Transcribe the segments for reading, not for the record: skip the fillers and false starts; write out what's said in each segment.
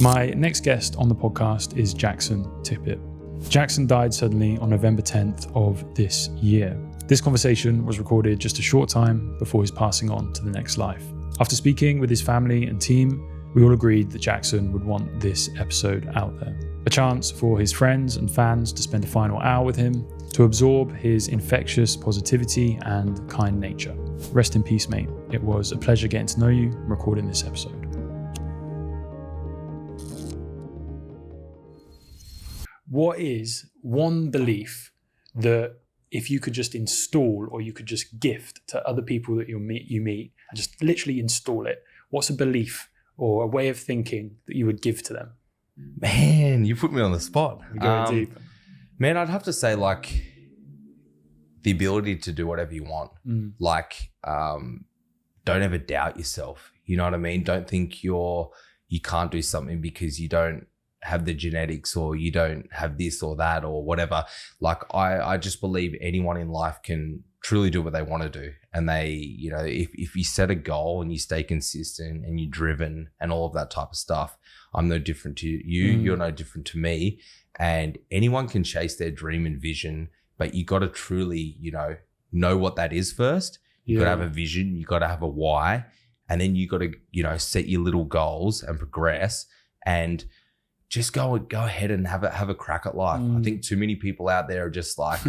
My next guest on the podcast is Jaxon Tippet. Jaxon died suddenly on November 10th of this year. This conversation was recorded just a short time before his passing on to the next life. After speaking with his family and team, we all agreed that Jaxon would want this episode out there. A chance for his friends and fans to spend a final hour with him, to absorb his infectious positivity and kind nature. Rest in peace, mate. It was a pleasure getting to know you and recording this episode. What is one belief that if you could just install or you could just gift to other people that you meet and just literally install it, what's a belief or a way of thinking that you would give to them? Man, you put me on the spot. We're going deep. Man, I'd have to say like the ability to do whatever you want. Like, don't ever doubt yourself. You know what I mean? Don't think you can't do something because you don't have the genetics or you don't have this or that or whatever. Like I just believe anyone in life can truly do what they want to do. And they, you know, if you set a goal and you stay consistent and you're driven and all of that type of stuff, I'm no different to you. You're no different to me. And anyone can chase their dream and vision, but you got to truly, you know what that is first. You got to have a vision. You got to have a why. And then you got to, you know, set your little goals and progress and just go ahead and have a crack at life. I think too many people out there are just like,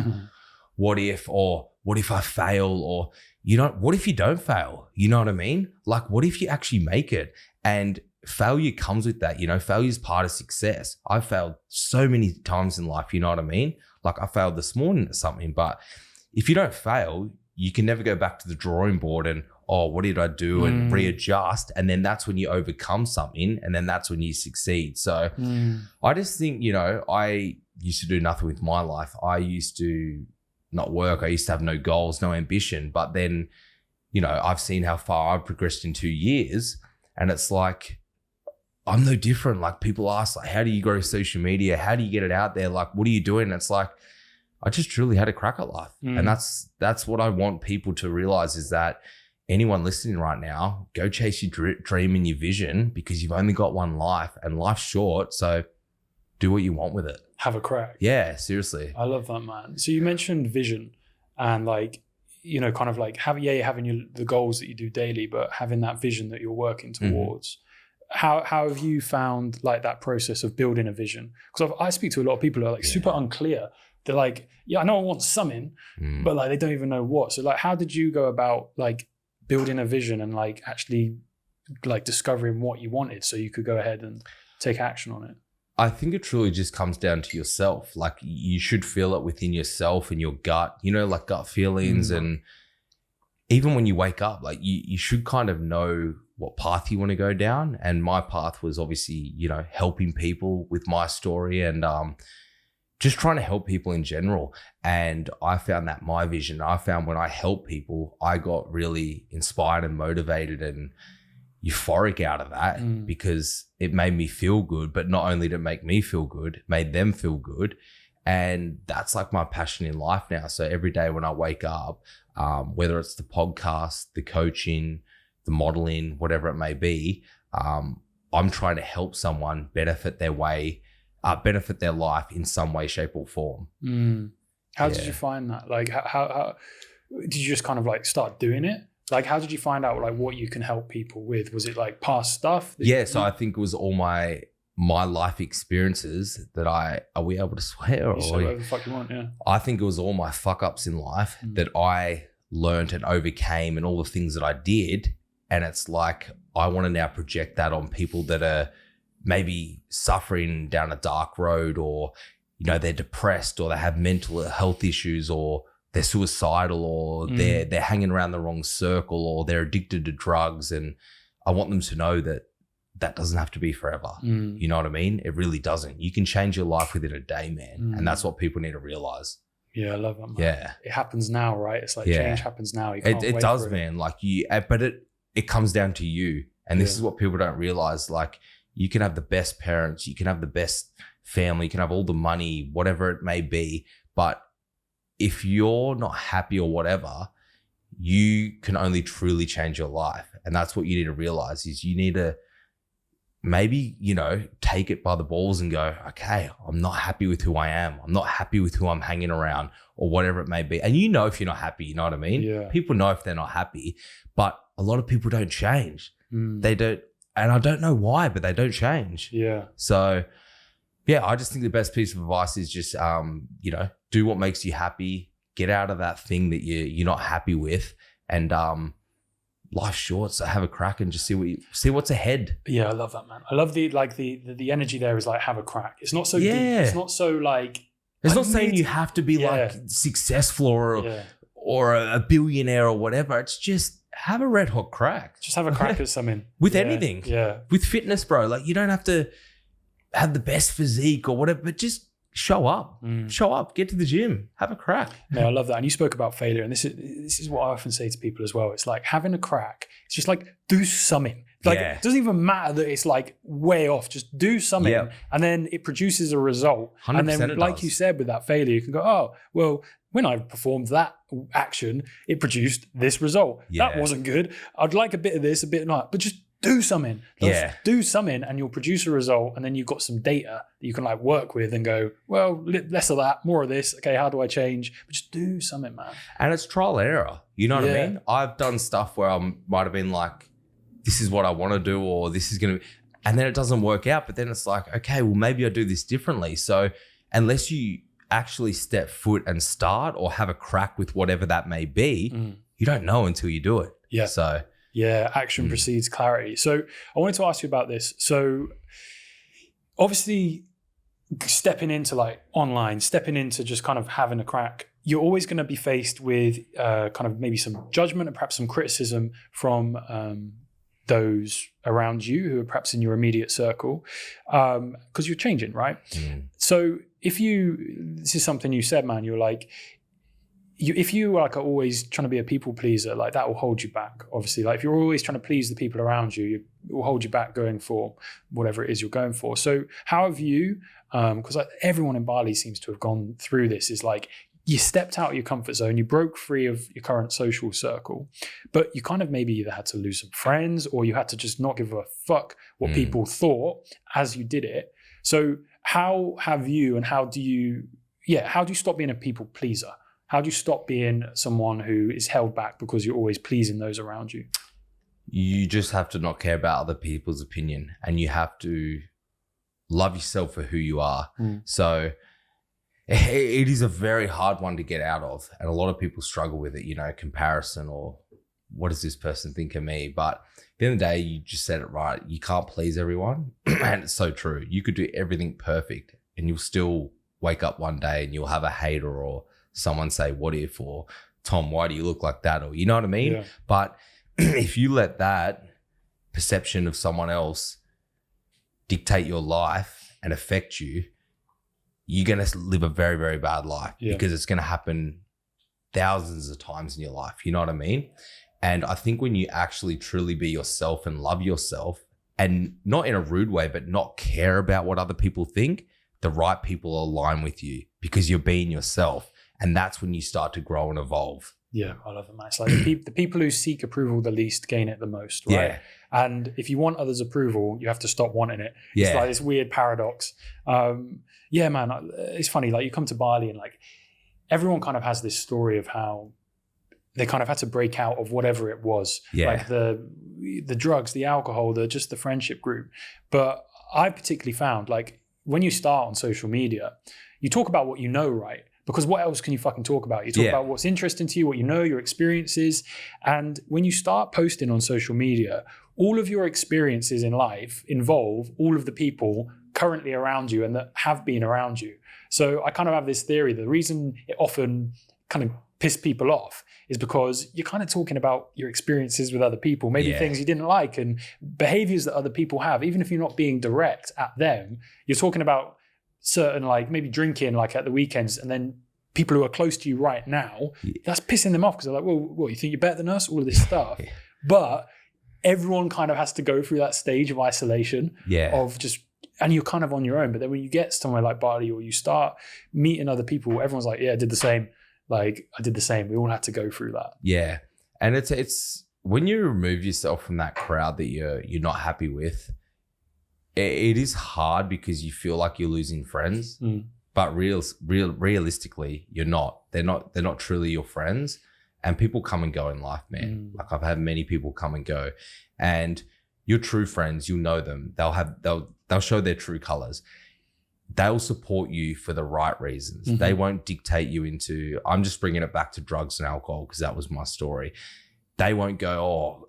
what if I fail? Or, you know, what if you don't fail? You know what I mean? Like, what if you actually make it? And failure comes with that, you know, failure is part of success. I've failed so many times in life, you know what I mean? Like I failed this morning at something, but if you don't fail, you can never go back to the drawing board and, oh, what did I do? And readjust. And then that's when you overcome something. And then that's when you succeed. So I just think, you know, I used to do nothing with my life. I used to not work. I used to have no goals, no ambition. But then, you know, I've seen how far I've progressed in 2 years. And it's like, I'm no different. Like people ask, like, how do you grow social media? How do you get it out there? Like, what are you doing? And it's like, I just truly had a crack at life. And that's what I want people to realize is that anyone listening right now, go chase your dream and your vision because you've only got one life and life's short. So do what you want with it. Have a crack. Yeah, seriously. I love that, man. So you mentioned vision and like, you know, kind of like having the goals that you do daily, but having that vision that you're working towards. How have you found like that process of building a vision? Because I speak to a lot of people who are like super unclear. They're like, yeah, I know I want something, but like they don't even know what. So like, how did you go about like building a vision and like actually like discovering what you wanted so you could go ahead and take action on it? I think it truly just comes down to yourself. Like you should feel it within yourself and your gut, you know, like gut feelings. And even when you wake up, like you should kind of know what path you want to go down. And my path was obviously, you know, helping people with my story and just trying to help people in general. And I found that my vision, I found when I help people, I got really inspired and motivated and euphoric out of that because it made me feel good. But not only did it make me feel good, it made them feel good. And that's like my passion in life now. So every day when I wake up, whether it's the podcast, the coaching, the modeling, whatever it may be, I'm trying to help someone benefit their life in some way, shape or form. How did you find that? Like how did you just kind of like start doing it? Like how did you find out like what you can help people with? Was it like past stuff? So I think it was all my life experiences that are we able to swear? You say whatever the fuck you want, yeah. I think it was all my fuck ups in life that I learned and overcame and all the things that I did. And it's like, I want to now project that on people that are maybe suffering down a dark road or, you know, they're depressed or they have mental health issues or they're suicidal or they're hanging around the wrong circle or they're addicted to drugs. And I want them to know that that doesn't have to be forever. You know what I mean? It really doesn't. You can change your life within a day, man. And that's what people need to realize. Yeah, I love that, man. Yeah. It happens now, right? It's like change happens now. You can't it does, man. Like but it comes down to you. And this is what people don't realize. Like you can have the best parents, you can have the best family, you can have all the money, whatever it may be. But if you're not happy or whatever, you can only truly change your life. And that's what you need to realize is you need to maybe, take it by the balls and go, okay, I'm not happy with who I am. I'm not happy with who I'm hanging around or whatever it may be. And if you're not happy, you know what I mean? Yeah. People know if they're not happy, but a lot of people don't change. They don't. And I don't know why, but they don't change. Yeah. So, yeah, I just think the best piece of advice is just, do what makes you happy. Get out of that thing that you're not happy with, and life's short, so have a crack and just see what's ahead. Yeah, I love that, man. I love the energy there is like have a crack. It's not so deep. It's not so like. It's not saying you have to be like successful or a billionaire or whatever. It's just have a red hot crack. Just have a crack at something. With anything. Yeah. With fitness, bro. Like you don't have to have the best physique or whatever, but just show up. Show up. Get to the gym. Have a crack. Yeah, I love that. And you spoke about failure, and this is what I often say to people as well. It's like having a crack. It's just like do something. Like it doesn't even matter that it's like way off. Just do something, and then it produces a result. 100% and then, like you said, with that failure, you can go, oh well. When I performed that action, it produced this result. That wasn't good. I'd like a bit of this, a bit of that, but just do something. Do something and you'll produce a result, and then you've got some data that you can like work with and go, well, less of that, more of this. Okay, how do I change? But just do something, man. And it's trial and error. You know what I mean? I've done stuff where I might have been like, this is what I want to do, or this is going to, and then it doesn't work out. But then it's like, okay, well, maybe I do this differently. So unless you actually step foot and start or have a crack with whatever that may be, you don't know until you do it. Yeah. So action precedes clarity. So I wanted to ask you about this. So obviously stepping into like online, stepping into just kind of having a crack, you're always going to be faced with kind of maybe some judgment and perhaps some criticism from those around you who are perhaps in your immediate circle, because you're changing, right? So this is something you said, man, you're like, if you like are always trying to be a people pleaser, like that will hold you back. Obviously, like if you're always trying to please the people around you, it will hold you back going for whatever it is you're going for. So how have you, because like everyone in Bali seems to have gone through this, is like you stepped out of your comfort zone, you broke free of your current social circle, but you kind of maybe either had to lose some friends or you had to just not give a fuck what people thought as you did it. So how have you, and how do you stop being a people pleaser? How do you stop being someone who is held back because you're always pleasing those around you? You just have to not care about other people's opinion, and you have to love yourself for who you are. So it is a very hard one to get out of, and a lot of people struggle with it, comparison or what does this person think of me? But at the end of the day, you just said it right. You can't please everyone. And it's so true. You could do everything perfect and you'll still wake up one day and you'll have a hater or someone say, what if, or Tom, why do you look like that? Or you know what I mean? Yeah. But if you let that perception of someone else dictate your life and affect you, you're going to live a very, very bad life because it's going to happen thousands of times in your life. You know what I mean? And I think when you actually truly be yourself and love yourself, and not in a rude way, but not care about what other people think, the right people align with you because you're being yourself. And that's when you start to grow and evolve. Yeah, I love it, man. It's like the people who seek approval the least gain it the most, right? Yeah. And if you want others' approval, you have to stop wanting it. Yeah. It's like this weird paradox. Yeah, man, it's funny. Like you come to Bali and like everyone kind of has this story of how they kind of had to break out of whatever it was, like the drugs, the alcohol, just the friendship group. But I particularly found like when you start on social media, you talk about what you know, right? Because what else can you fucking talk about? You talk about what's interesting to you, what you know, your experiences. And when you start posting on social media, all of your experiences in life involve all of the people currently around you and that have been around you. So I kind of have this theory. The reason it often kind of pisses people off is because you're kind of talking about your experiences with other people, maybe things you didn't like and behaviors that other people have. Even if you're not being direct at them, you're talking about certain like maybe drinking like at the weekends, and then people who are close to you right now, that's pissing them off because they're like, well, what, you think you're better than us? All of this stuff. But everyone kind of has to go through that stage of isolation of just, and you're kind of on your own. But then when you get somewhere like Bali or you start meeting other people, everyone's like, yeah, I did the same. Like I did the same. We all had to go through that. Yeah. And it's when you remove yourself from that crowd that you're not happy with, it is hard because you feel like you're losing friends, but realistically, you're not. They're not truly your friends. And people come and go in life, man. Like I've had many people come and go, and your true friends, you'll know them. They'll show their true colors. They'll support you for the right reasons. They won't dictate you into, I'm just bringing it back to drugs and alcohol because that was my story. They won't go, oh,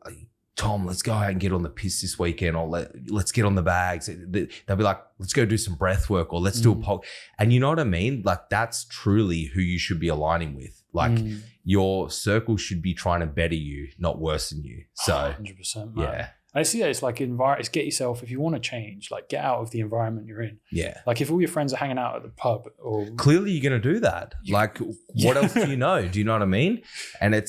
Tom, let's go out and get on the piss this weekend, or let's get on the bags. They'll be like, let's go do some breath work, or let's do a pog. And you know what I mean? Like that's truly who you should be aligning with. Like your circle should be trying to better you, not worsen you. So 100%. Man. Yeah. I see that it's like it's get yourself, if you want to change, like get out of the environment you're in. Yeah. Like if all your friends are hanging out at the pub or clearly you're going to do that. Like what else do you know? Do you know what I mean? And it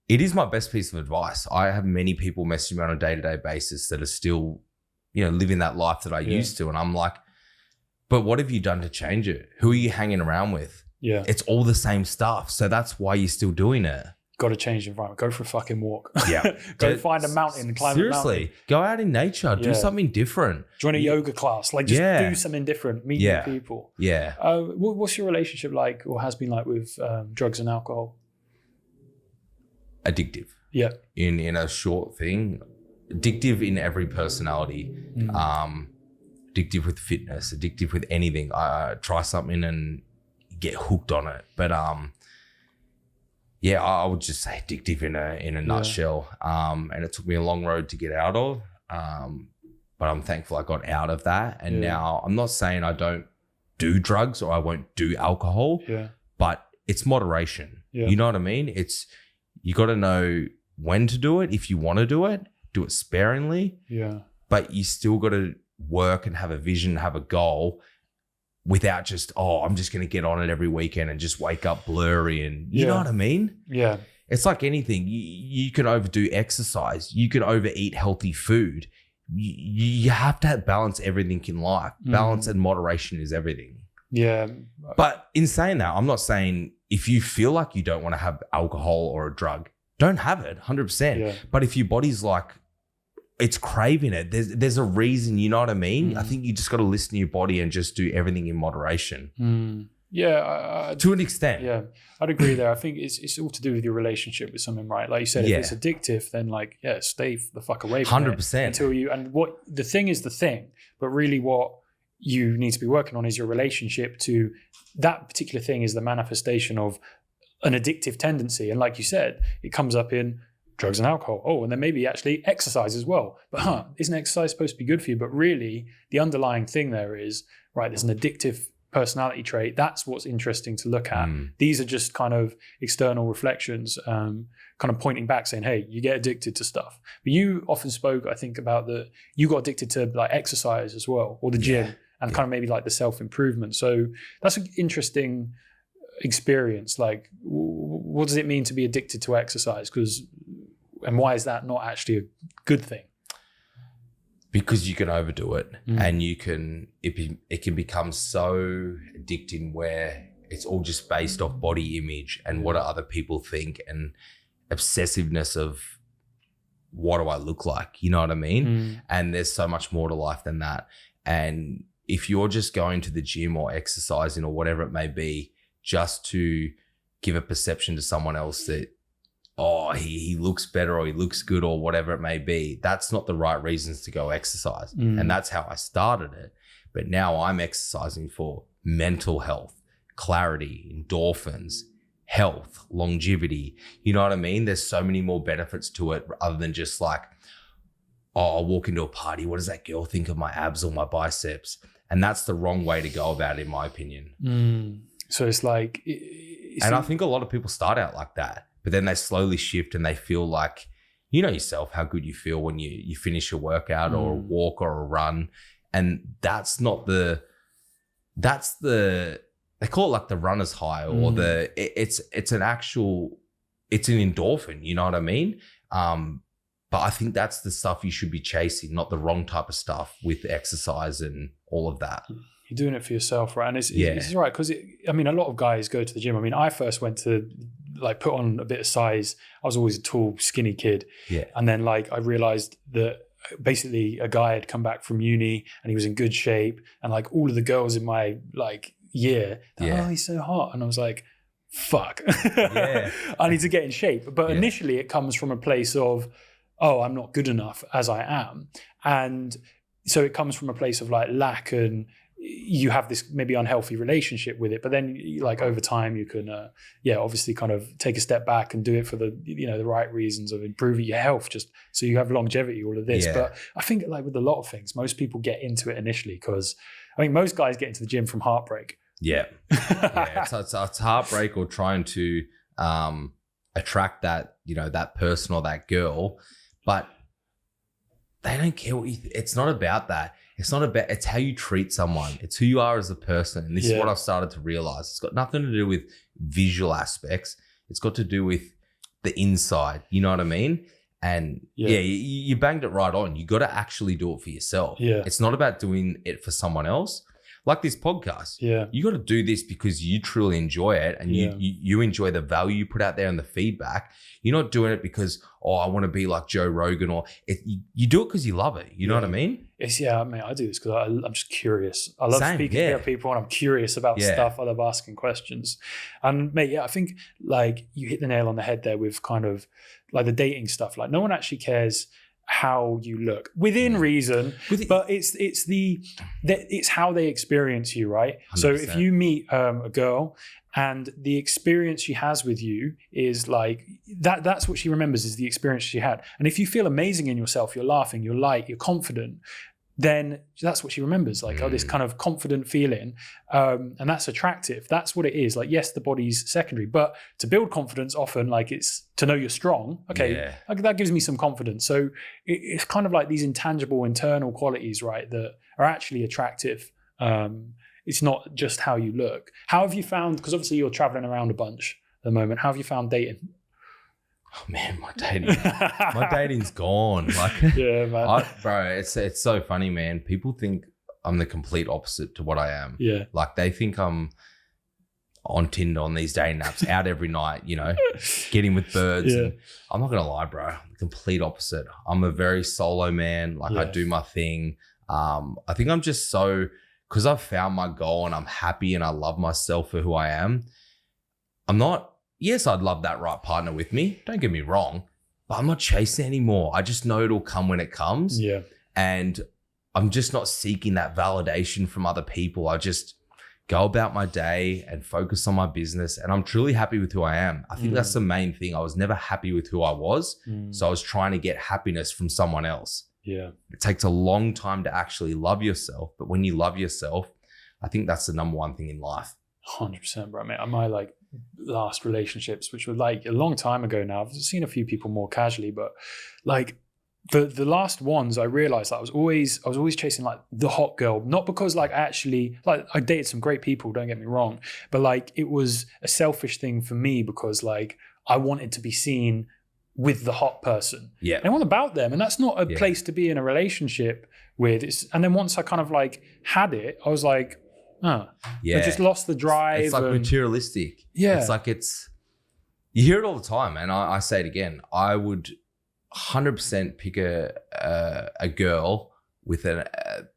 is my best piece of advice. I have many people messaging me on a day-to-day basis that are still, living that life that I used to. And I'm like, but what have you done to change it? Who are you hanging around with? Yeah. It's all the same stuff. So that's why you're still doing it. Got to change the environment. Go for a fucking walk. Yeah. Go find a mountain and climb a mountain. Seriously, go out in nature. Do something different. Join a yoga class. Like just do something different. Meet new people. Yeah. What's your relationship like, or has been like, with drugs and alcohol? Addictive. Yeah. In a short thing. Addictive in every personality. Addictive with fitness. Addictive with anything. I try something and get hooked on it. But I would just say addictive in a nutshell. And it took me a long road to get out of. But I'm thankful I got out of that. And now I'm not saying I don't do drugs or I won't do alcohol. Yeah. But it's moderation. Yeah. You know what I mean? You got to know when to do it. If you want to do it sparingly. Yeah. But you still got to work and have a vision, have a goal, without just, I'm just going to get on it every weekend and just wake up blurry. And you know what I mean? Yeah. It's like anything. You can overdo exercise. You can overeat healthy food. You have to balance everything in life. Balance and moderation is everything. Yeah. But in saying that, I'm not saying if you feel like you don't want to have alcohol or a drug, don't have it 100%. Yeah. But if your body's like, it's craving it, there's a reason, you know what I mean? I think you just got to listen to your body and just do everything in moderation. Yeah. To an extent. Yeah, I'd agree there. I think it's all to do with your relationship with something, right? Like you said, if it's addictive, then stay the fuck away from 100%. it until you, and what the thing is the thing, but really what you need to be working on is your relationship to that particular thing is the manifestation of an addictive tendency. And like you said, it comes up in drugs and alcohol. Oh, and then maybe actually exercise as well. But isn't exercise supposed to be good for you? But really, the underlying thing there is, right, there's an addictive personality trait. That's what's interesting to look at. These are just kind of external reflections, kind of pointing back saying, hey, you get addicted to stuff. But you often spoke, I think, about that you got addicted to like exercise as well, or the gym, and kind of maybe like the self-improvement. So that's an interesting experience. Like, what does it mean to be addicted to exercise? And why is that not actually a good thing? Because you can overdo it, and it can become so addicting where it's all just based off body image and what do other people think, and obsessiveness of what do I look like? You know what I mean? And there's so much more to life than that. And if you're just going to the gym or exercising or whatever it may be, just to give a perception to someone else that, he looks better or he looks good or whatever it may be, that's not the right reasons to go exercise. And that's how I started it. But now I'm exercising for mental health, clarity, endorphins, health, longevity. You know what I mean? There's so many more benefits to it other than just like, I'll walk into a party. What does that girl think of my abs or my biceps? And that's the wrong way to go about it, in my opinion. So it's like... I think a lot of people start out like that. But then they slowly shift and they feel like, you know yourself, how good you feel when you finish a workout or a walk or a run. And they call it like the runner's high or it's an endorphin, you know what I mean? But I think that's the stuff you should be chasing, not the wrong type of stuff with exercise and all of that. You're doing it for yourself, right? And it's right, because a lot of guys go to the gym. I mean, I first went to like put on a bit of size. I was always a tall, skinny kid. Yeah. And then like I realized that basically a guy had come back from uni and he was in good shape, and like all of the girls in my like year, oh, he's so hot, and I was like, fuck, I need to get in shape. But initially it comes from a place of, oh, I'm not good enough as I am. And so it comes from a place of like lack, and you have this maybe unhealthy relationship with it. But then like over time you can, obviously kind of take a step back and do it for the, the right reasons of improving your health, just so you have longevity, all of this. But I think like with a lot of things, most people get into it initially because I think most guys get into the gym from heartbreak. It's heartbreak, or trying to attract that, that person or that girl, but they don't care what it's not about that. It's how you treat someone. It's who you are as a person. And this is what I've started to realize. It's got nothing to do with visual aspects. It's got to do with the inside. You know what I mean? And you banged it right on. You got to actually do it for yourself. It's not about doing it for someone else. Like this podcast, you got to do this because you truly enjoy it, and you enjoy the value you put out there and the feedback. You're not doing it because, I want to be like Joe Rogan, or you do it because you love it. You know what I mean? Mate, I do this because I'm just curious. I love speaking to people, and I'm curious about stuff. I love asking questions. And mate, I think like you hit the nail on the head there with kind of like the dating stuff. Like no one actually cares how you look within reason, but it's how they experience you, right? 100%. So if you meet a girl and the experience she has with you is like that's what she remembers, is the experience she had. And if you feel amazing in yourself, you're laughing, you're light, you're confident, then that's what she remembers, like, this kind of confident feeling. And that's attractive. That's what it is. Like, yes, the body's secondary, but to build confidence often, like it's to know you're strong. Okay, that gives me some confidence. So it's kind of like these intangible internal qualities, right, that are actually attractive. It's not just how you look. How have you found, because obviously you're traveling around a bunch at the moment, how have you found dating? Oh man, my dating's gone. Like, man. Bro, it's so funny, man. People think I'm the complete opposite to what I am. Yeah. Like they think I'm on Tinder, on these dating apps, out every night, getting with birds. And I'm not gonna lie, bro. I'm the complete opposite. I'm a very solo man. Like I do my thing. I think I'm just because I've found my goal and I'm happy and I love myself for who I am. Yes, I'd love that right partner with me. Don't get me wrong, but I'm not chasing anymore. I just know it'll come when it comes. Yeah. And I'm just not seeking that validation from other people. I just go about my day and focus on my business. And I'm truly happy with who I am. I think that's the main thing. I was never happy with who I was. So I was trying to get happiness from someone else. Yeah. It takes a long time to actually love yourself. But when you love yourself, I think that's the number one thing in life. 100%, bro, mate. My like last relationships, which were like a long time ago now, I've seen a few people more casually, but like the last ones, I realized that I was always chasing like the hot girl, not because like actually, like I dated some great people, don't get me wrong, but like it was a selfish thing for me because like I wanted to be seen with the hot person. Yeah. And I want about them. And that's not a place to be in a relationship with. And then once I kind of like had it, I was like, I just lost the drive. It's like materialistic. Yeah. It's like you hear it all the time. And I say it again, I would 100% pick a girl with the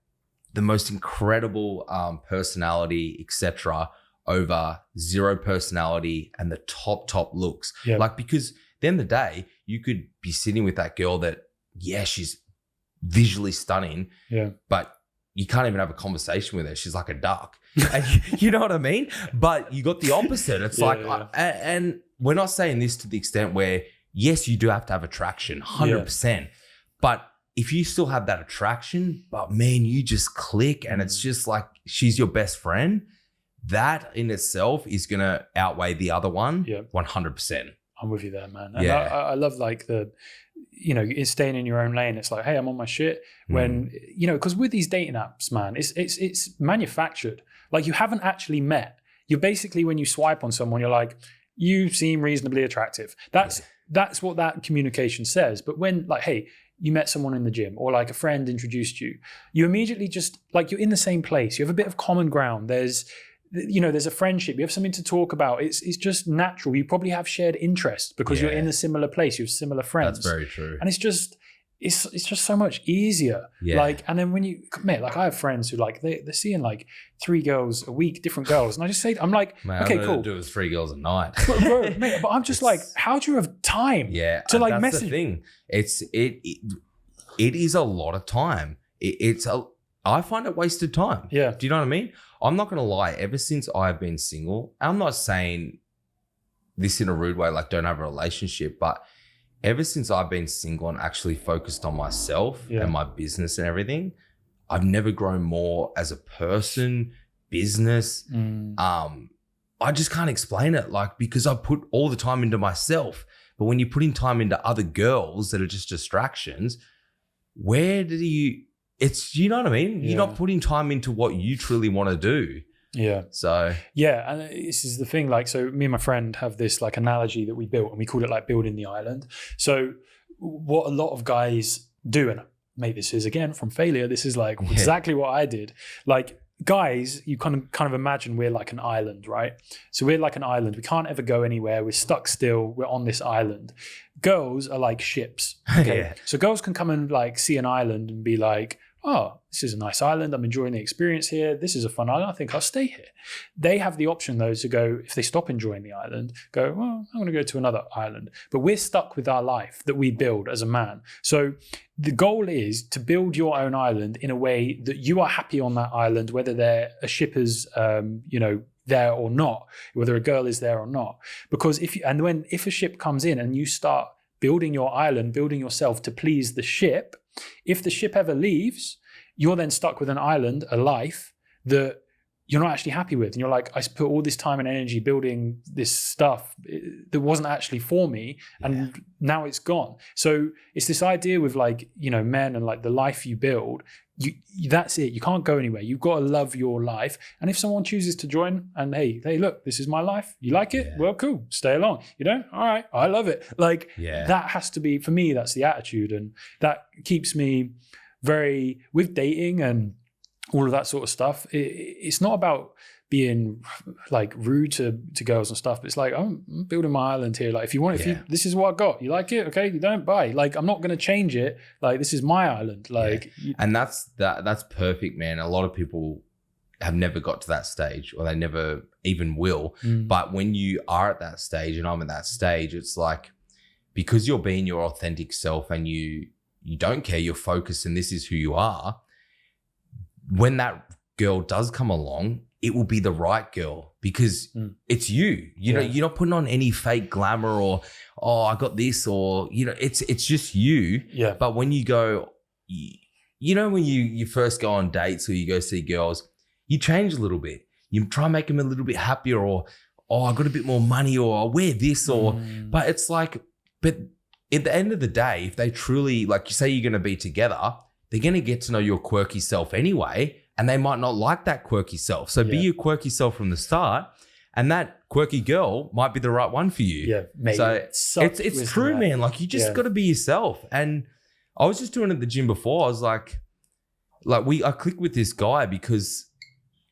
most incredible personality, etc., over zero personality and the top looks. Yeah. Like, because at the end of the day, you could be sitting with that girl that, she's visually stunning, but you can't even have a conversation with her. She's like a duck. And you know what I mean? But you got the opposite. It's and we're not saying this to the extent where, yes, you do have to have attraction, 100%. But if you still have that attraction, but man, you just click and it's just like she's your best friend, that in itself is going to outweigh the other one 100%. I'm with you there, man. And I love like it's staying in your own lane. It's like, hey, I'm on my shit. When, because with these dating apps, man, it's manufactured. Like you haven't actually met. You're basically, when you swipe on someone, you're like, you seem reasonably attractive. That's what that communication says. But when like, hey, you met someone in the gym or like a friend introduced you, you immediately just like, you're in the same place. You have a bit of common ground. There's a friendship. You have something to talk about. It's just natural. You probably have shared interests because you're in a similar place. You have similar friends. That's very true. And it's just, it's just so much easier. Yeah. Like, and then when you, mate, like I have friends who like, they're seeing like 3 girls a week, different girls. And I just say, I'm like, Man, okay, I'm cool. do it with 3 girls a night. Bro, mate, but I'm just like, how do you have time to like that's message? the thing. It is a lot of time. I find it wasted time. Yeah. Do you know what I mean? I'm not going to lie. Ever since I've been single, I'm not saying this in a rude way, like don't have a relationship, but ever since I've been single and actually focused on myself and my business and everything, I've never grown more as a person, business. I just can't explain it, like, because I put all the time into myself. But when you're putting time into other girls that are just distractions, you know what I mean? You're not putting time into what you truly want to do. Yeah. So. Yeah. And this is the thing, like, so me and my friend have this like analogy that we built and we called it like building the island. So what a lot of guys do, and maybe this is again from failure, this is like exactly what I did. Like guys, you kind of imagine we're like an island, right? So we're like an island. We can't ever go anywhere. We're stuck still. We're on this island. Girls are like ships. Okay. So girls can come and like see an island and be like, oh, this is a nice island. I'm enjoying the experience here. This is a fun island. I think I'll stay here. They have the option though to go, if they stop enjoying the island, go, well, I'm going to go to another island. But we're stuck with our life that we build as a man. So the goal is to build your own island in a way that you are happy on that island, whether they're a shipper's, there or not, whether a girl is there or not. Because if a ship comes in and you start building your island, building yourself to please the ship, if the ship ever leaves, you're then stuck with an island, a life that you're not actually happy with. And you're like, I put all this time and energy building this stuff that wasn't actually for me. And now it's gone. So it's this idea with like, men and like the life you build, that's it. You can't go anywhere. You've got to love your life. And if someone chooses to join and hey, look, this is my life. You like it? Well, cool. Stay along. All right. I love it. Like that has to be, for me, that's the attitude. And that keeps me very, with dating and all of that sort of stuff. It's not about being like rude to girls and stuff, but it's like, I'm building my island here. Like if you want it, this is what I got. You like it? Okay. You don't buy. Like I'm not going to change it. Like this is my island. Like, and that's perfect, man. A lot of people have never got to that stage or they never even will. But when you are at that stage and I'm at that stage, it's like, because you're being your authentic self and you don't care, you're focused and this is who you are. When that girl does come along, it will be the right girl because it's you. You're not putting on any fake glamour or, oh, I got this or, it's just you. Yeah. But when you go, when you first go on dates or you go see girls, you change a little bit. You try and make them a little bit happier or, oh, I got a bit more money or I'll wear this or, but it's like, but at the end of the day, if they truly, like you say, you're going to be together, they're going to get to know your quirky self anyway. And they might not like that quirky self. So be your quirky self from the start. And that quirky girl might be the right one for you. Yeah, maybe. So it's true, man. Like you just got to be yourself. And I was just doing it at the gym before. I was like I clicked with this guy because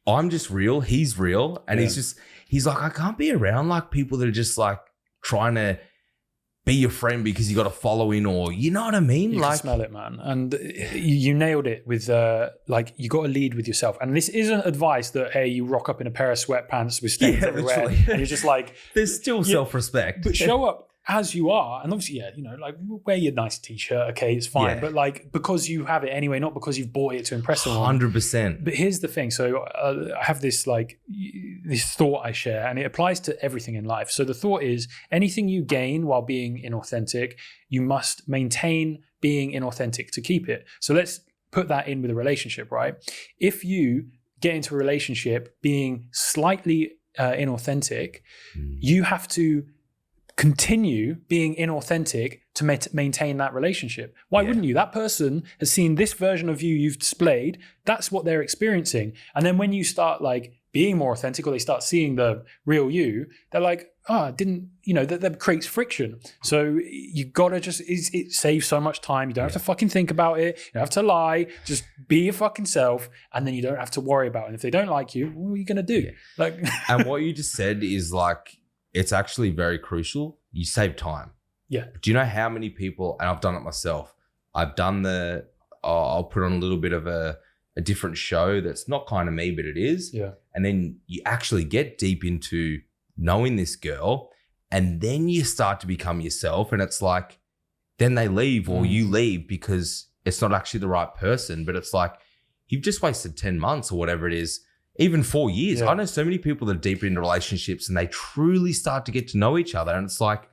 I'm just real. He's real. And he's like, I can't be around like people that are just like trying to be your friend because you got a following or you know what I mean? You can smell it, man. And you nailed it with you got to lead with yourself. And this isn't advice that, hey, you rock up in a pair of sweatpants with stains everywhere. Literally. And you're just like... There's still self-respect. But show up as you are. And obviously, like wear your nice t-shirt. Okay, it's fine. Yeah. But like, because you have it anyway, not because you've bought it to impress someone. 100%. But here's the thing. So I have this this thought I share and it applies to everything in life. So the thought is anything you gain while being inauthentic, you must maintain being inauthentic to keep it. So let's put that in with a relationship, right? If you get into a relationship being slightly inauthentic, you have to continue being inauthentic to maintain that relationship. Why wouldn't you? That person has seen this version of you've displayed. That's what they're experiencing. And then when you start like being more authentic or they start seeing the real you, they're like, that creates friction. So you gotta it saves so much time. You don't have to fucking think about it. You don't have to lie. Just be your fucking self. And then you don't have to worry about it. And if they don't like you, what are you gonna do? And what you just said is like, it's actually very crucial. You save time. Yeah. Do you know how many people, and I've done it myself, I've done I'll put on a little bit of a different show that's not kind of me, but it is. Yeah. And then you actually get deep into knowing this girl, and then you start to become yourself, and it's like, then they leave or you leave because it's not actually the right person, but it's like, you've just wasted 10 months or whatever it is, even 4 years. Yeah. I know so many people that are deep into relationships and they truly start to get to know each other. And it's like,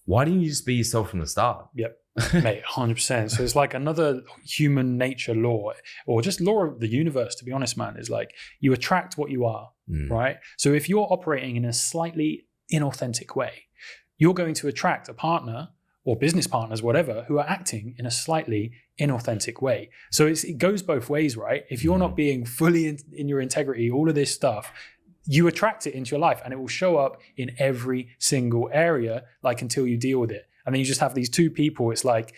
why didn't you just be yourself from the start? Yep. Mate, 100%. So it's like another human nature law, or just law of the universe, to be honest, man, is like you attract what you are, right? So if you're operating in a slightly inauthentic way, you're going to attract a partner or business partners, whatever, who are acting in a slightly inauthentic way. So it goes both ways, right? If you're not being fully in your integrity, all of this stuff, you attract it into your life and it will show up in every single area, like until you deal with it. And then you just have these two people. It's like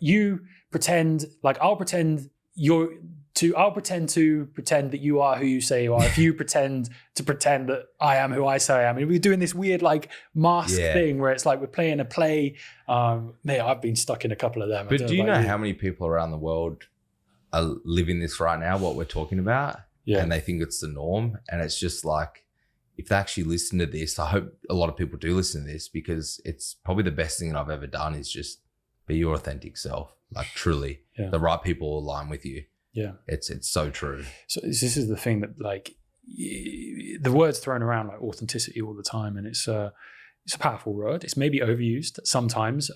you pretend, like I'll pretend to pretend that you are who you say you are. If you pretend that I am who I say I am. And we're doing this weird like mask thing where it's like we're playing a play. Mate, I've been stuck in a couple of them. But do you know how many people around the world are living this right now, what we're talking about? Yeah. And they think it's the norm. And it's just like, if they actually listen to this, I hope a lot of people do listen to this, because it's probably the best thing that I've ever done is just be your authentic self. Like truly, the right people will align with you. Yeah. It's so true. So this is the thing that like the word's thrown around like authenticity all the time. And it's a powerful word. It's maybe overused sometimes.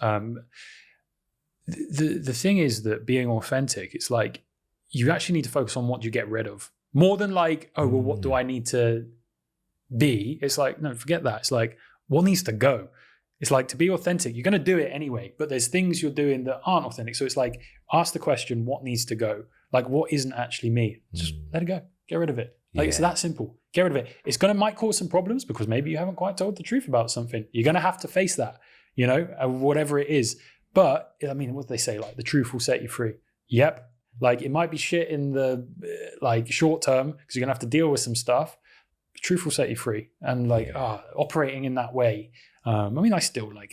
The thing is that being authentic, it's like you actually need to focus on what you get rid of more than like, oh, well, what do I need to be? It's like, no, forget that. It's like, what needs to go? It's like, to be authentic, you're going to do it anyway, but there's things you're doing that aren't authentic. So it's like, ask the question, what needs to go? Like, what isn't actually me? Just let it go. Get rid of it. Like, it's that simple. Get rid of it. It's might cause some problems because maybe you haven't quite told the truth about something. You're going to have to face that, whatever it is. But I mean, what do they say? Like, the truth will set you free. Yep. Like, it might be shit in the like short term because you're going to have to deal with some stuff. The truth will set you free. And like, operating in that way. I mean, I still like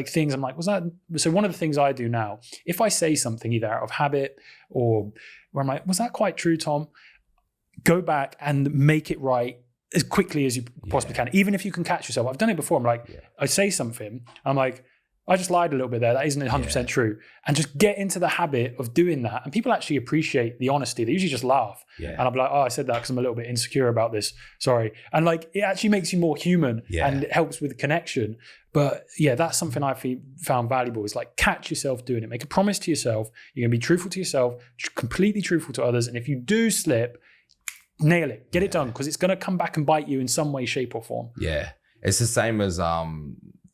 things. I'm like, was that? So one of the things I do now, if I say something either out of habit or where I'm like, was that quite true, Tom? Go back and make it right as quickly as you possibly can. Even if you can catch yourself. I've done it before. I'm like, I say something. I'm like, I just lied a little bit there. That isn't 100% true. And just get into the habit of doing that. And people actually appreciate the honesty. They usually just laugh. Yeah. And I'll be like, oh, I said that because I'm a little bit insecure about this. Sorry. And like, it actually makes you more human and it helps with connection. But yeah, that's something I found valuable is like, catch yourself doing it. Make a promise to yourself. You're going to be truthful to yourself, completely truthful to others. And if you do slip, nail it. Get it done, because it's going to come back and bite you in some way, shape or form. Yeah. It's the same as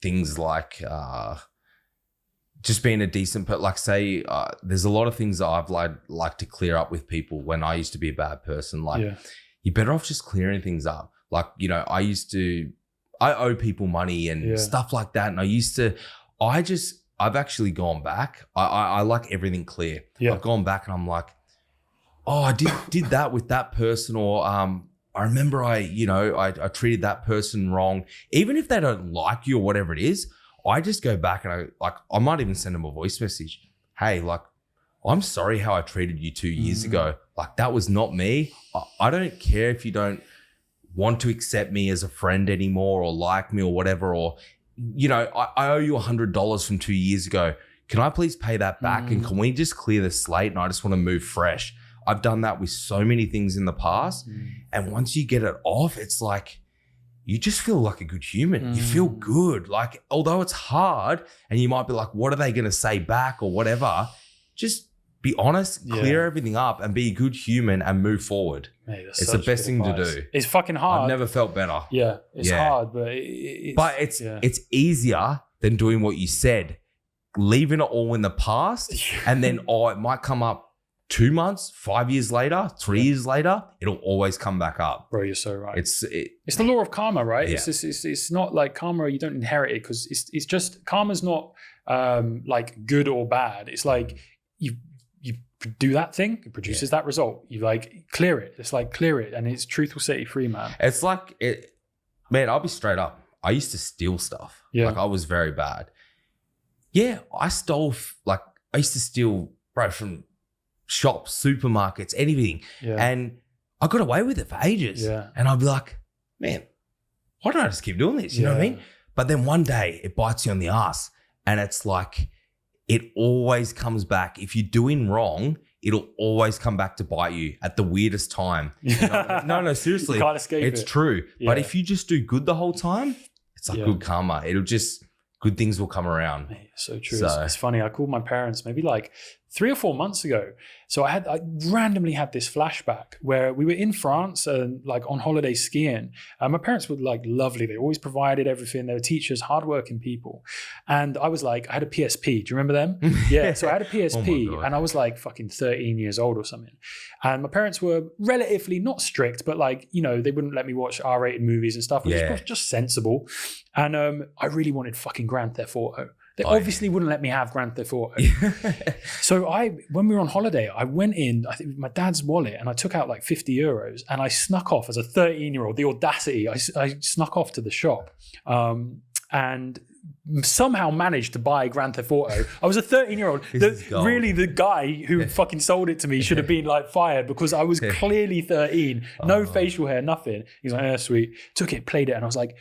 things like just being a decent person. Like say, there's a lot of things that I've like to clear up with people when I used to be a bad person. Like you're better off just clearing things up. Like, I owe people money and stuff like that. And I've actually gone back. I like everything clear. Yeah. I've gone back and I'm like, oh, I did that with that person, or I remember I treated that person wrong. Even if they don't like you or whatever it is, I just go back and I might even send them a voice message. Hey, like, I'm sorry how I treated you 2 years ago. Like, that was not me. I don't care if you don't want to accept me as a friend anymore or like me or whatever, or, I owe you $100 from 2 years ago. Can I please pay that back? And can we just clear the slate? And I just want to move fresh. I've done that with so many things in the past. And once you get it off, it's like, you just feel like a good human. You feel good. Like, although it's hard and you might be like, what are they going to say back or whatever? Just be honest, clear everything up and be a good human and move forward. Mate, it's the best thing to do. It's fucking hard. I've never felt better. Yeah, it's hard, but it's easier than doing what you said, leaving it all in the past. And then, it might come up 2 months, 5 years later, 3 years later, it'll always come back up. Bro, you're so right. It's the law of karma, right? Yeah. It's not like karma, you don't inherit it, because it's just, karma's not like good or bad. It's like you do that thing, it produces that result. You like clear it. It's like clear it, and it's truth will set you free, man. It's like man, I'll be straight up. I used to steal stuff. Yeah. Like, I was very bad. Yeah, I stole like I used to steal, bro, from shops, supermarkets, anything. Yeah. And I got away with it for ages. Yeah. And I'd be like, man, why don't I just keep doing this? You know what I mean? But then one day it bites you on the ass, and it's like, it always comes back. If you're doing wrong, it'll always come back to bite you at the weirdest time. You know what I mean? No, seriously. You can't escape it's it. true. Yeah. But if you just do good the whole time, it's like good karma. Good things will come around. Mate, so true. So, it's funny. I called my parents maybe like 3 or 4 months ago. So I randomly had this flashback where we were in France and like on holiday skiing. My parents were like lovely. They always provided everything. They were teachers, hardworking people. And I was like, I had a PSP. Do you remember them? Yeah. So I had a PSP and I was like fucking 13 years old or something. And my parents were relatively not strict, but like, you know, they wouldn't let me watch R-rated movies and stuff, which was just sensible. And I really wanted fucking Grand Theft Auto. They obviously wouldn't let me have Grand Theft Auto. So when we were on holiday, I went in, I think with my dad's wallet, and I took out like 50 euros and I snuck off as a 13-year-old, the audacity, I snuck off to the shop and somehow managed to buy Grand Theft Auto. I was a 13-year-old. Really, the guy who fucking sold it to me should have been like fired because I was clearly 13, no facial hair, nothing. He's like, sweet. Took it, played it, and I was like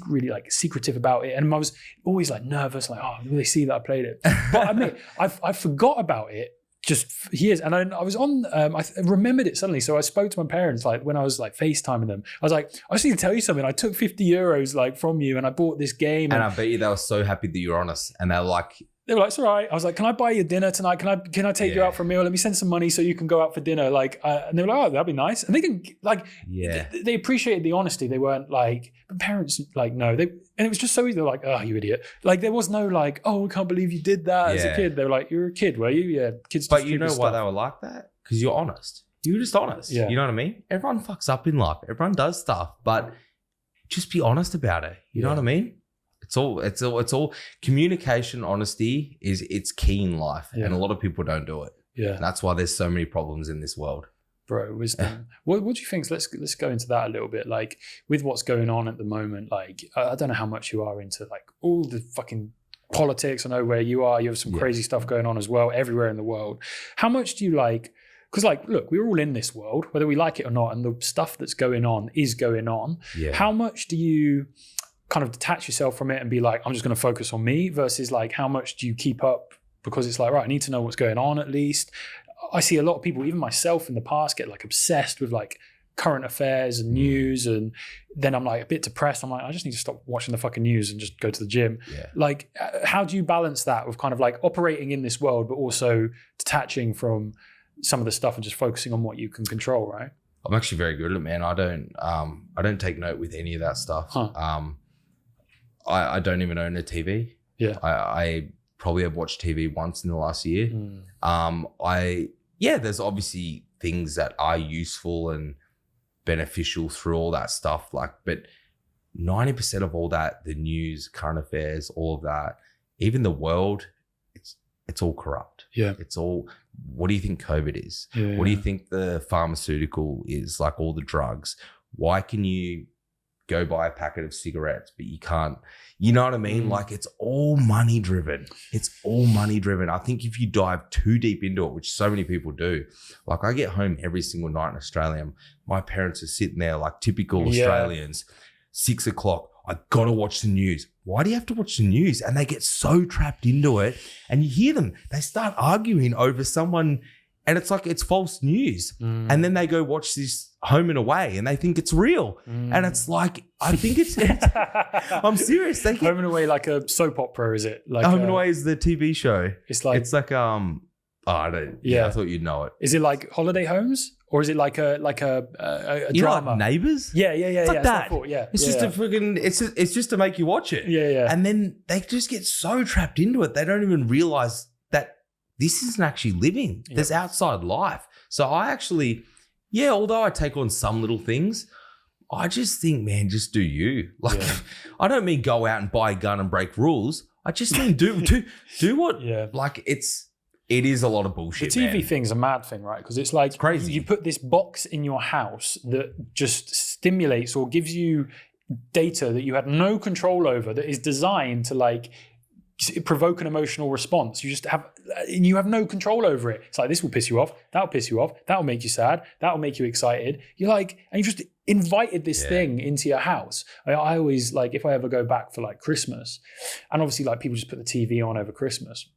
really like secretive about it. And I was always like nervous, like, will they see that I played it? But I mean, I forgot about it just years. And I was on, I remembered it suddenly. So I spoke to my parents, like when I was like FaceTiming them, I was like, I just need to tell you something. I took 50 euros like from you and I bought this game. And I bet you they were so happy that you were honest. And they're like, it's all right. I was like, can I buy you dinner tonight? Can I take you out for a meal? Let me send some money so you can go out for dinner. Like, and they were like, oh, that'd be nice. And they can like, they appreciated the honesty. They weren't like, but parents like, no, and it was just so easy. They're like, oh, you idiot. Like there was no like, oh, I can't believe you did that as a kid. They were like, you're a kid, were you? Yeah. Kids. But you know why they were like that? Because you're honest. You were just honest. Yeah. You know what I mean? Everyone fucks up in life. Everyone does stuff, but just be honest about it. You know what I mean? It's all communication, honesty it's key in life. Yeah. And a lot of people don't do it. Yeah. And that's why there's so many problems in this world. Bro, wisdom. What do you think? Let's go into that a little bit. Like with what's going on at the moment, like I don't know how much you are into like all the fucking politics. I know where you are. You have some crazy stuff going on as well everywhere in the world. How much do you like? Because like, look, we're all in this world, whether we like it or not, and the stuff that's going on is going on. Yeah. How much do you kind of detach yourself from it and be like, I'm just going to focus on me versus like, how much do you keep up? Because it's like, right, I need to know what's going on at least. I see a lot of people, even myself in the past, get like obsessed with like current affairs and news. And then I'm like a bit depressed. I'm like, I just need to stop watching the fucking news and just go to the gym. Yeah. Like, how do you balance that with kind of like operating in this world, but also detaching from some of the stuff and just focusing on what you can control, right? I'm actually very good at it, man. I don't take note with any of that stuff. I don't even own a TV. Yeah. I probably have watched TV once in the last year. There's obviously things that are useful and beneficial through all that stuff. Like, but 90% of all that, the news, current affairs, all of that, even the world, it's all corrupt. Yeah. It's all, what do you think COVID is? Yeah. What do you think the pharmaceutical is? Like all the drugs. Why can you go buy a packet of cigarettes, but you can't, you know what I mean? Like it's all money driven. It's all money driven. I think if you dive too deep into it, which so many people do, like I get home every single night in Australia, my parents are sitting there like typical Australians, 6 o'clock, I gotta watch the news. Why do you have to watch the news? And they get so trapped into it and you hear them, they start arguing over someone and it's like, it's false news. And then they go watch this Home and Away and they think it's real. And it's like, I think it's I'm serious. Home and Away, like a soap opera, is it? Like Home and Away is the TV show. It's like I thought you'd know it. Is it like holiday homes or is it like a you drama? Know, like Neighbours? Yeah. It's like that. It's just a freaking. It's just to make you watch it. Yeah. And then they just get so trapped into it, they don't even realize that this isn't actually living. Yep. There's outside life. So I actually, although I take on some little things, I just think, man, just do you. Like, I don't mean go out and buy a gun and break rules. I just mean do what. Yeah. Like it is a lot of bullshit. The TV thing's a mad thing, right? Because it's like crazy. You put this box in your house that just stimulates or gives you data that you had no control over that is designed to like provoke an emotional response. You have no control over it. It's like, this will piss you off. That'll piss you off. That'll make you sad. That'll make you excited. You're like, and you just invited this thing into your house. I always like, if I ever go back for like Christmas, and obviously like people just put the TV on over Christmas.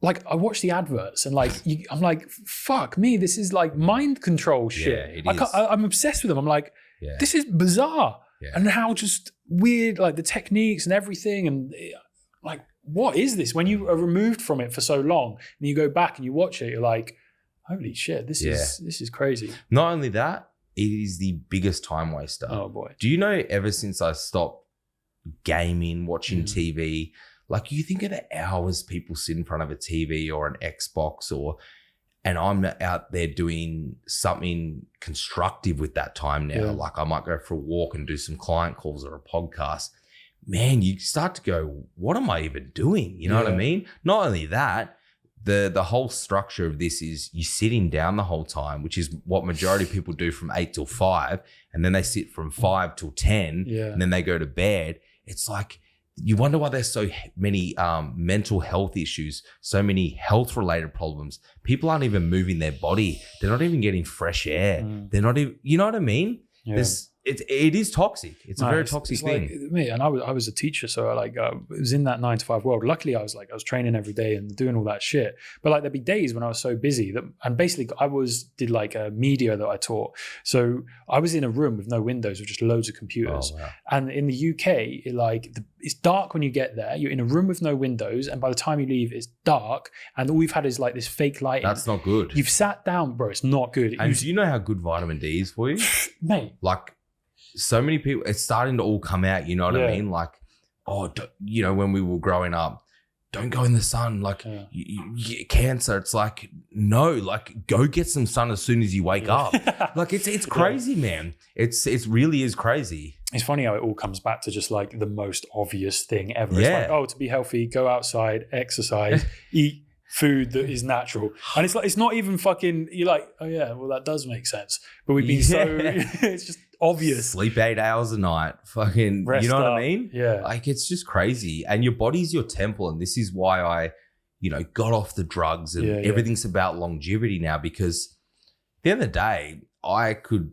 Like I watch the adverts and like, I'm like, fuck me. This is like mind control shit. Yeah, it is. I'm obsessed with them. I'm like, this is bizarre. Yeah. And how just weird, like the techniques and everything. And like, what is this? When you are removed from it for so long and you go back and you watch it, you're like, holy shit, this is crazy. Not only that, it is the biggest time waster. Oh boy. Do you know, ever since I stopped gaming, watching TV, like you think of the hours people sit in front of a TV or an Xbox and I'm out there doing something constructive with that time now. Yeah. Like I might go for a walk and do some client calls or a podcast. Man, you start to go, what am I even doing? You know what I mean? Not only that, the whole structure of this is you sitting down the whole time, which is what majority of people do from 8 till 5. And then they sit from 5 till 10 and then they go to bed. It's like, you wonder why there's so many mental health issues, so many health related problems. People aren't even moving their body. They're not even getting fresh air. They're not even, you know what I mean? Yeah. It is toxic. It's a very toxic thing. Like me, and I was a teacher, so I was in that 9 to 5 world. Luckily, I was training every day and doing all that shit. But like there'd be days when I was so busy and basically I did like a media that I taught. So I was in a room with no windows with just loads of computers. Oh, wow. And in the UK, it's dark when you get there. You're in a room with no windows, and by the time you leave, it's dark. And all we've had is like this fake lighting. That's not good. You've sat down, bro. It's not good. And do you know how good vitamin D is for you, mate? Like. So many people, it's starting to all come out, you know what I mean? Like, when we were growing up, don't go in the sun, like you get cancer. It's like, no, like go get some sun as soon as you wake up. Like it's crazy, man. It really is crazy. It's funny how it all comes back to just like the most obvious thing ever. Yeah. It's like, to be healthy, go outside, exercise, eat food that is natural. And it's like, it's not even fucking, you're like, oh yeah, well that does make sense. But we've been it's just obvious. Sleep 8 hours a night, fucking, rest you know what I mean? Yeah. Like it's just crazy. And your body's your temple. And this is why I, got off the drugs and everything's about longevity now, because at the end of the day, I could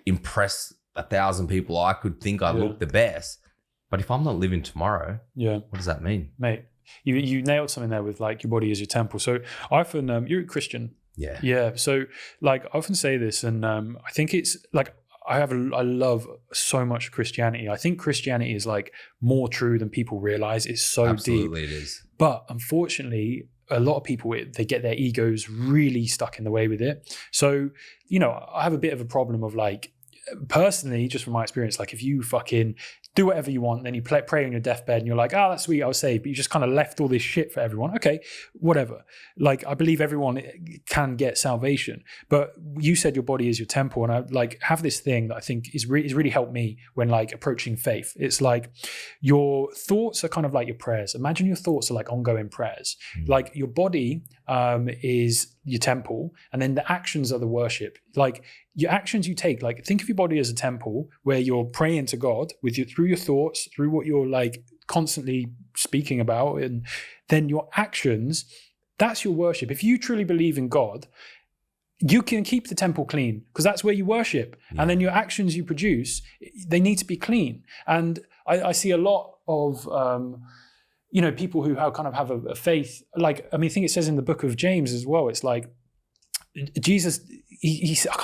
impress 1,000 people. I could think I look the best. But if I'm not living tomorrow, what does that mean? Mate, you nailed something there with like your body is your temple. So I often, you're a Christian. Yeah. Yeah. So like I often say this, and I think it's like, I love so much Christianity. I think Christianity is like more true than people realize. It's so Absolutely deep. It is. But unfortunately, a lot of people, they get their egos really stuck in the way with it. So, I have a bit of a problem of like, personally, just from my experience, like if you fucking do whatever you want, then you pray on your deathbed and you're like, that's sweet, I was saved, but you just kind of left all this shit for everyone. Okay, whatever. Like I believe everyone can get salvation, but you said your body is your temple, and I like have this thing that I think is really helped me when like approaching faith. It's like your thoughts are kind of like your prayers. Imagine your thoughts are like ongoing prayers. Like your body is your temple, and then the actions are the worship. Like your actions you take, like think of your body as a temple where you're praying to God through your thoughts, through what you're like constantly speaking about, and then your actions, that's your worship. If you truly believe in God, you can keep the temple clean because that's where you worship. And then your actions you produce, they need to be clean. And I see a lot of people who kind of have a faith, like, I mean, I think it says in the book of James as well, it's like, Jesus,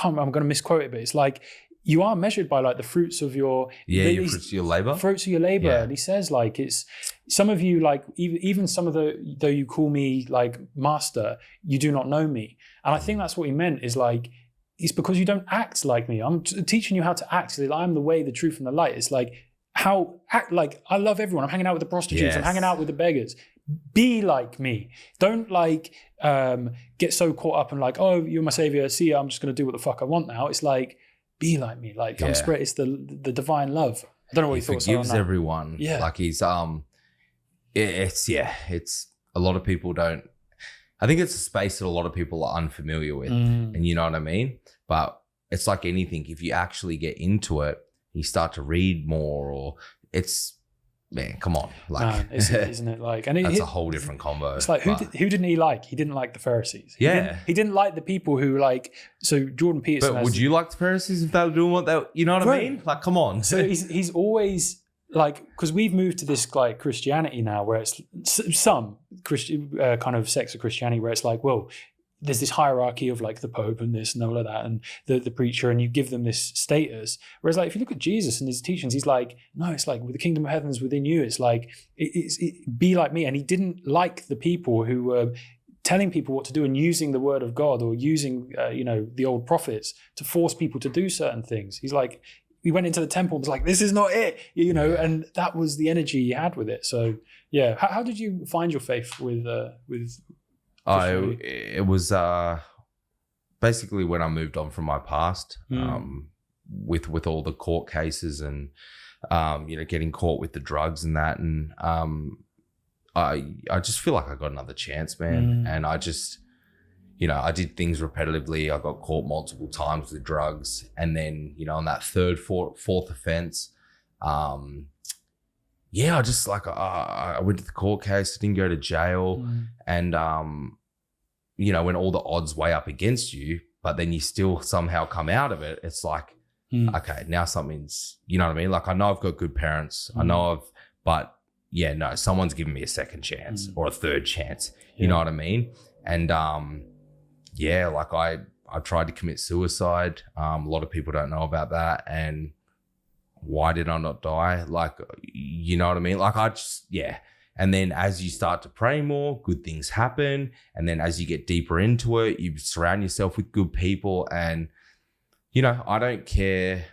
I'm going to misquote it, but it's like, you are measured by like the fruits of your... fruits of your labor. Fruits of your labor. Yeah. And he says like, it's some of you, like even some of though you call me like master, you do not know me. And I think that's what he meant is like, it's because you don't act like me. I'm teaching you how to act. So I'm the way, the truth, and the light. It's like, I love everyone. I'm hanging out with the prostitutes. Yes. I'm hanging out with the beggars. Be like me. Don't like get so caught up and like, oh, you're my savior. See, I'm just going to do what the fuck I want now. It's like, be like me. Like I'm spread. It's the divine love. I don't know what your thoughts are on that. He forgives everyone. Yeah. Like he's it's a lot of people don't. I think it's a space that a lot of people are unfamiliar with, and you know what I mean. But it's like anything. If you actually get into it, you start to read more, or it's man, come on. Like, isn't it like, and that's a whole different combo. It's like, who didn't he like? He didn't like the Pharisees. Yeah. He didn't like the people who like, so Jordan Peterson. But would you like the Pharisees if they were doing what they, you know what I mean? Like, come on. So he's always like, because we've moved to this like Christianity now where it's some Christian kind of sects of Christianity where it's like, well, there's this hierarchy of like the Pope and this and all of that and the preacher, and you give them this status. Whereas like if you look at Jesus and his teachings, he's like, no, it's like with the kingdom of heaven is within you. It's like, be like me. And he didn't like the people who were telling people what to do and using the word of God or using, the old prophets to force people to do certain things. He's like, he went into the temple and was like, this is not it, and that was the energy he had with it. So yeah. How did you find your faith with it was basically when I moved on from my past, with all the court cases and getting caught with the drugs and that, and I just feel like I got another chance, man. And I just, I did things repetitively. I got caught multiple times with drugs, and then on that third, fourth offense, I just like I went to the court case. I didn't go to jail, and when all the odds weigh up against you, but then you still somehow come out of it, it's like, okay, now something's, you know what I mean? Like I know I've got good parents, but yeah, no, someone's giving me a second chance or a third chance. You know what I mean? And like I tried to commit suicide. A lot of people don't know about that, and why did I not die? Like, you know what I mean? Like and then as you start to pray more, good things happen. And then as you get deeper into it, you surround yourself with good people. And, I don't care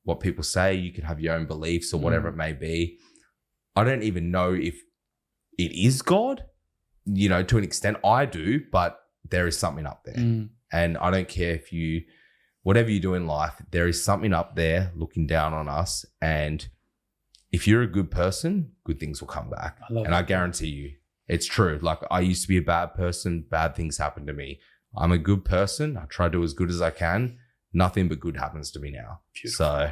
what people say. You can have your own beliefs or whatever it may be. I don't even know if it is God, to an extent I do, but there is something up there. And I don't care if whatever you do in life, there is something up there looking down on us. And if you're a good person, good things will come back. I guarantee you, it's true. Like I used to be a bad person. Bad things happen to me. I'm a good person. I try to do as good as I can. Nothing but good happens to me now. Beautiful. So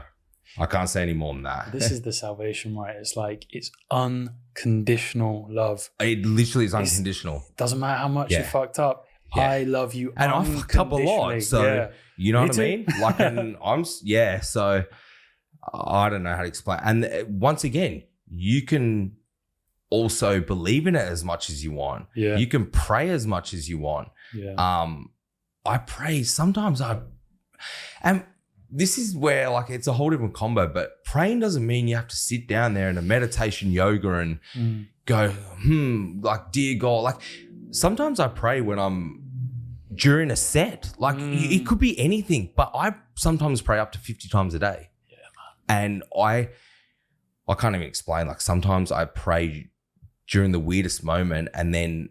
I can't say any more than that. This is the salvation, right? It's like, it's unconditional love. It literally is unconditional. It doesn't matter how much you fucked up. Yeah. I love you. And I fucked up a lot. So you know what I mean? Like, and so I don't know how to explain. And once again, you can also believe in it as much as you want. Yeah. You can pray as much as you want. Yeah. I pray sometimes and this is where like it's a whole different combo, but praying doesn't mean you have to sit down there in a meditation yoga and go, like, dear God. Like sometimes I pray when I'm during a set, like it could be anything, but I sometimes pray up to 50 times a day. And I can't even explain. Like sometimes I pray during the weirdest moment, and then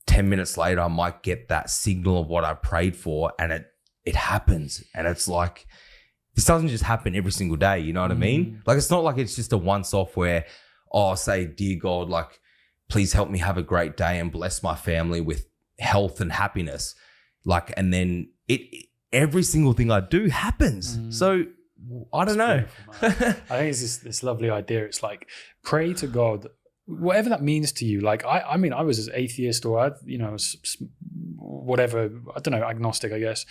10 minutes later, I might get that signal of what I prayed for, and it happens. And it's like, this doesn't just happen every single day. You know what I mean? Like, it's not like it's just a once-off where, say, dear God, like, please help me have a great day and bless my family with health and happiness. Like, and then every single thing I do happens. So I don't know. I think it's this lovely idea. It's like, pray to God, whatever that means to you. Like, I mean, I was an atheist or, whatever, I don't know, agnostic, I guess.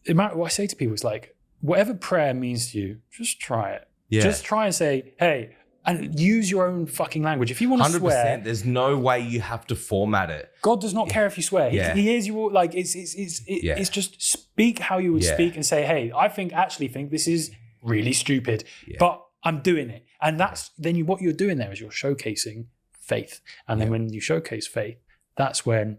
What I say to people is like, whatever prayer means to you, just try it. Yeah. Just try and say, hey, and use your own fucking language. If you want to 100%, swear, there's no way you have to format it. God does not care if you swear. He hears you all. Like it's just speak how you would speak and say, hey, I actually think this is really stupid, but I'm doing it. And that's then what you're doing there is you're showcasing faith. And then when you showcase faith, that's when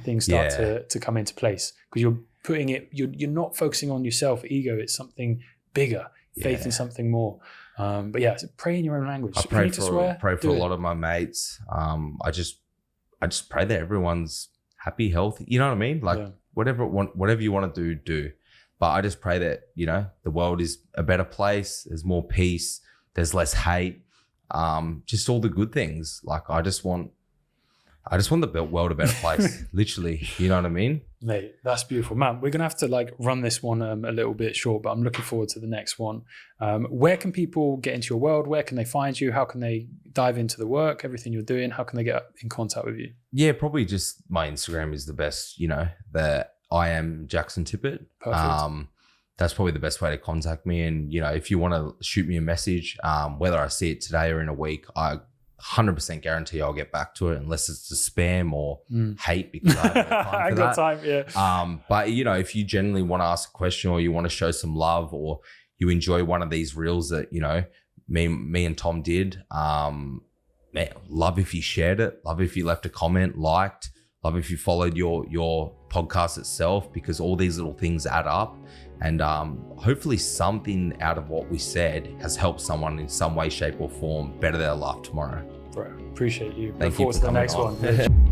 things start to come into place, because you're putting it. You're not focusing on yourself, ego. It's something bigger. Faith in something more. But so pray in your own language. I pray for a lot of my mates. I just pray that everyone's happy, healthy. You know what I mean? Like whatever you want to do. But I just pray that, the world is a better place. There's more peace. There's less hate. Just all the good things. Like I just want I just want the world a better place, literally. You know what I mean? Mate, that's beautiful. Man, we're going to have to like run this one a little bit short, but I'm looking forward to the next one. Where can people get into your world? Where can they find you? How can they dive into the work, everything you're doing? How can they get in contact with you? Yeah, probably just my Instagram is the best, I am Jaxon Tippet. Perfect. That's probably the best way to contact me. And, if you want to shoot me a message, whether I see it today or in a week, I 100% guarantee I'll get back to it unless it's a spam or hate because I haven't got time for I got time, yeah. But, if you genuinely want to ask a question or you want to show some love or you enjoy one of these reels that, me and Tom did, man, love if you shared it. Love if you left a comment, liked. Love if you followed your podcast itself, because all these little things add up. And hopefully something out of what we said has helped someone in some way, shape or form better their life tomorrow. Bro, appreciate you. Thank you Look forward for to the next coming one.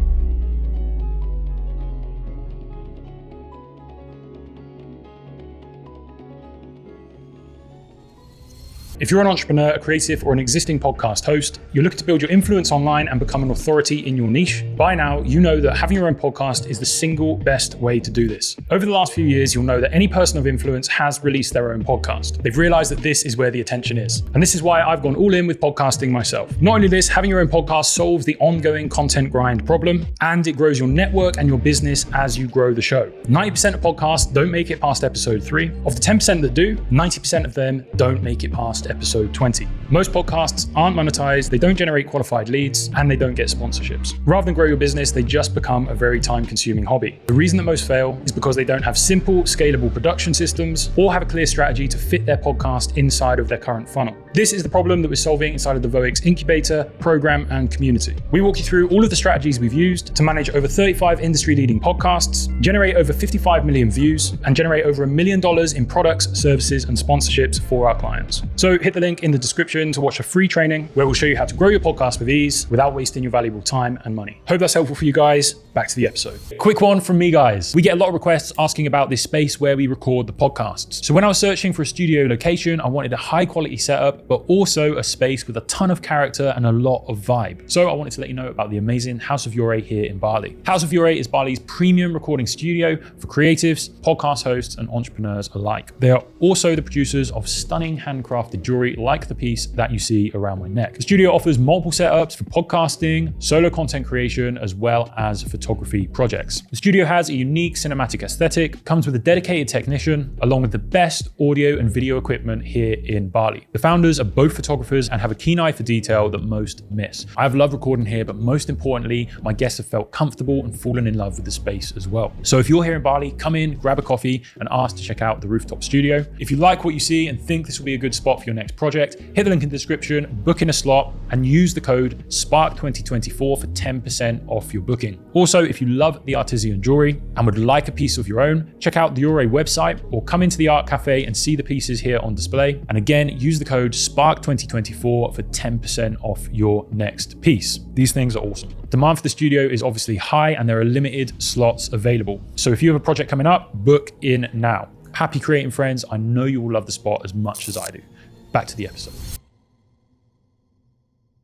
If you're an entrepreneur, a creative, or an existing podcast host, you're looking to build your influence online and become an authority in your niche, by now you know that having your own podcast is the single best way to do this. Over the last few years, you'll know that any person of influence has released their own podcast. They've realized that this is where the attention is. And this is why I've gone all in with podcasting myself. Not only this, having your own podcast solves the ongoing content grind problem, and it grows your network and your business as you grow the show. 90% of podcasts don't make it past episode 3. Of the 10% that do, 90% of them don't make it past episode 20. Most podcasts aren't monetized, they don't generate qualified leads, and they don't get sponsorships. Rather than grow your business, they just become a very time-consuming hobby. The reason that most fail is because they don't have simple, scalable production systems or have a clear strategy to fit their podcast inside of their current funnel. This is the problem that we're solving inside of the Voix incubator, program, and community. We walk you through all of the strategies we've used to manage over 35 industry-leading podcasts, generate over 55 million views, and generate over $1 million in products, services, and sponsorships for our clients. So hit the link in the description to watch a free training where we'll show you how to grow your podcast with ease without wasting your valuable time and money. Hope that's helpful for you guys. Back to the episode. Quick one from me, guys. We get a lot of requests asking about this space where we record the podcasts. So when I was searching for a studio location, I wanted a high quality setup, but also a space with a ton of character and a lot of vibe. So I wanted to let you know about the amazing House of Yore here in Bali. House of Yore is Bali's premium recording studio for creatives, podcast hosts, and entrepreneurs alike. They are also the producers of stunning handcrafted jewelry like the piece that you see around my neck. The studio offers multiple setups for podcasting, solo content creation, as well as photography projects. The studio has a unique cinematic aesthetic, comes with a dedicated technician, along with the best audio and video equipment here in Bali. The founders are both photographers and have a keen eye for detail that most miss. I've loved recording here, but most importantly, my guests have felt comfortable and fallen in love with the space as well. So if you're here in Bali, come in, grab a coffee, and ask to check out the rooftop studio. If you like what you see and think this will be a good spot for your next project, hit the link in the description, book in a slot, and use the code SPARK2024 for 10% off your booking. Also, if you love the artisan jewelry and would like a piece of your own, check out the Yore website or come into the art cafe and see the pieces here on display. And again, use the code SPARK2024 for 10% off your next piece. These things are awesome. Demand for the studio is obviously high and there are limited slots available. So if you have a project coming up, book in now. Happy creating, friends. I know you will love the spot as much as I do. Back to the episode.